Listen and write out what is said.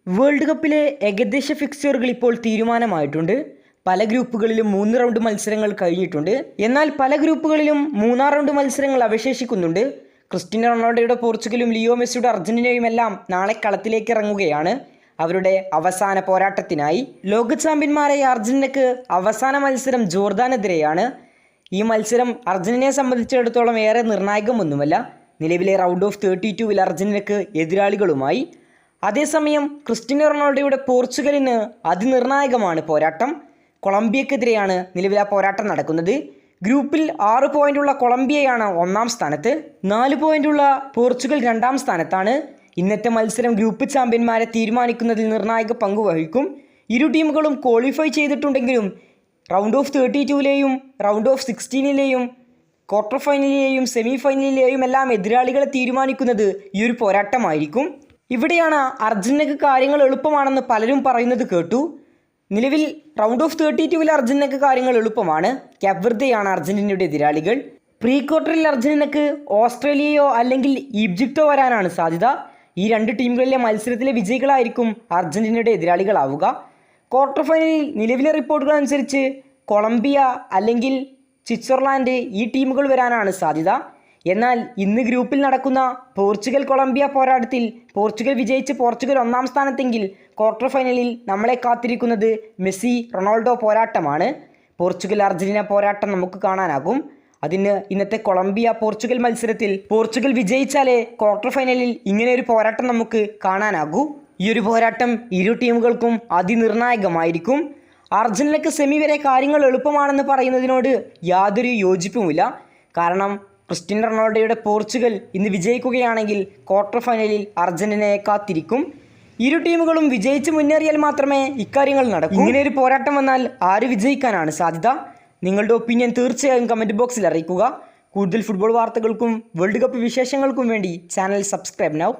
World കപ്പിലെ ഏകദേശ ഫിക്സ്ചറുകൾ ഇപ്പോൾ തീരുമാനമായിട്ടുണ്ട്. പല ഗ്രൂപ്പുകളിലും 3 റൗണ്ട് മത്സരങ്ങൾ കഴിഞ്ഞിട്ടുണ്ട്. എന്നാൽ പല ഗ്രൂപ്പുകളിലും 3-ാം റൗണ്ട് മത്സരങ്ങൾ അവശേഷിക്കുന്നുണ്ട്. ക്രിസ്റ്റ്യാനോ റൊണാൾഡോയുടെ പോർച്ചുഗലും ലിയോ മെസ്സിയുടെ അർജന്റീനയും എല്ലാം നാളെ കളത്തിലേക്ക് ഇറങ്ങുകയാണ് അവരുടെ അവസാന പോരാട്ടത്തിനായി. ലോക ചാമ്പ്യന്മാരായ അർജന്റീനയ്ക്ക് അവസാന മത്സരം ജോർദാനെതിരെയാണ്. ഈ മത്സരം അർജന്റീനയെ സംബന്ധിച്ചിടത്തോളം ഏറെ നിർണായകമൊന്നുമല്ല. നിലവിലെ റൗണ്ട് ഓഫ് 32-ൽ അർജന്റീനയ്ക്ക് എതിരാളികളുമായി. അതേസമയം ക്രിസ്റ്റ്യാനോ റൊണാൾഡോയുടെ പോർച്ചുഗലിന് അതിനിർണായകമാണ് പോരാട്ടം. കൊളംബിയക്കെതിരെയാണ് നിലവിൽ ആ പോരാട്ടം നടക്കുന്നത്. ഗ്രൂപ്പിൽ 6 പോയിൻ്റുള്ള കൊളംബിയയാണ് 1-ാം സ്ഥാനത്ത്. 4 പോയിൻ്റുള്ള പോർച്ചുഗൽ 2-ാം സ്ഥാനത്താണ്. ഇന്നത്തെ മത്സരം ഗ്രൂപ്പ് ചാമ്പ്യന്മാരെ തീരുമാനിക്കുന്നതിൽ നിർണായക പങ്ക് വഹിക്കും. ഇരു ടീമുകളും ക്വാളിഫൈ ചെയ്തിട്ടുണ്ടെങ്കിലും റൗണ്ട് ഓഫ് 32-ലെയും റൗണ്ട് ഓഫ് 16-ലെയും ക്വാർട്ടർ ഫൈനലിലെയും സെമി ഫൈനലിലെയും എല്ലാം എതിരാളികളെ തീരുമാനിക്കുന്നത് ഈ ഒരു പോരാട്ടമായിരിക്കും. ഇവിടെയാണ് അർജന്റീനയ്ക്ക് കാര്യങ്ങൾ എളുപ്പമാണെന്ന് പലരും പറയുന്നത് കേട്ടു. നിലവിൽ റൗണ്ട് ഓഫ് 32-ൽ അർജന്റീനയ്ക്ക് കാര്യങ്ങൾ എളുപ്പമാണ്. ക്യാപ് വെർദെയാണ് അർജന്റീനയുടെ എതിരാളികൾ. പ്രീ ക്വാർട്ടറിൽ അർജന്റീനയ്ക്ക് ഓസ്ട്രേലിയയോ അല്ലെങ്കിൽ ഈജിപ്തോ വരാനാണ് സാധ്യത. ഈ 2 ടീമുകളിലെ മത്സരത്തിലെ വിജയികളായിരിക്കും അർജന്റീനയുടെ എതിരാളികളാവുക. ക്വാർട്ടർ ഫൈനലിൽ നിലവിലെ റിപ്പോർട്ടുകൾ അനുസരിച്ച് കൊളംബിയ അല്ലെങ്കിൽ സ്വിറ്റ്സർലാൻഡ് ഈ ടീമുകൾ വരാനാണ് സാധ്യത. എന്നാൽ ഇന്ന് ഗ്രൂപ്പിൽ നടക്കുന്ന പോർച്ചുഗൽ കൊളംബിയ പോരാട്ടത്തിൽ പോർച്ചുഗൽ വിജയിച്ച് പോർച്ചുഗൽ 1-ാം സ്ഥാനത്തെങ്കിൽ ക്വാർട്ടർ ഫൈനലിൽ നമ്മളെ കാത്തിരിക്കുന്നത് മെസ്സി റൊണാൾഡോ പോരാട്ടമാണ്. പോർച്ചുഗൽ അർജന്റീന പോരാട്ടം നമുക്ക് കാണാനാകും. അതിന് ഇന്നത്തെ കൊളംബിയ പോർച്ചുഗൽ മത്സരത്തിൽ പോർച്ചുഗൽ വിജയിച്ചാലേ ക്വാർട്ടർ ഫൈനലിൽ ഇങ്ങനെ ഒരു പോരാട്ടം നമുക്ക് കാണാനാകൂ. ഈ ഒരു പോരാട്ടം ഇരു ടീമുകൾക്കും അതിനിർണായകമായിരിക്കും. അർജന്റീനയ്ക്ക് സെമി വരെ കാര്യങ്ങൾ എളുപ്പമാണെന്ന് പറയുന്നതിനോട് യാതൊരു യോജിപ്പുമില്ല. കാരണം ക്രിസ്റ്റ്യാനോ റൊണാൾഡോയുടെ പോർച്ചുഗൽ ഇന്ന് വിജയിക്കുകയാണെങ്കിൽ ക്വാർട്ടർ ഫൈനലിൽ അർജന്റീനയെ കാത്തിരിക്കും. ഇരു ടീമുകളും വിജയിച്ച് മുന്നേറിയാൽ മാത്രമേ ഇക്കാര്യങ്ങൾ നടക്കൂ. ഇങ്ങനെ ഒരു പോരാട്ടം വന്നാൽ ആര് വിജയിക്കാനാണ് സാധ്യത? നിങ്ങളുടെ ഒപ്പീനിയൻ തീർച്ചയായും കമൻറ്റ് ബോക്സിൽ അറിയിക്കുക. കൂടുതൽ ഫുട്ബോൾ വാർത്തകൾക്കും വേൾഡ് കപ്പ് വിശേഷങ്ങൾക്കും വേണ്ടി ചാനൽ സബ്സ്ക്രൈബ് നൗ.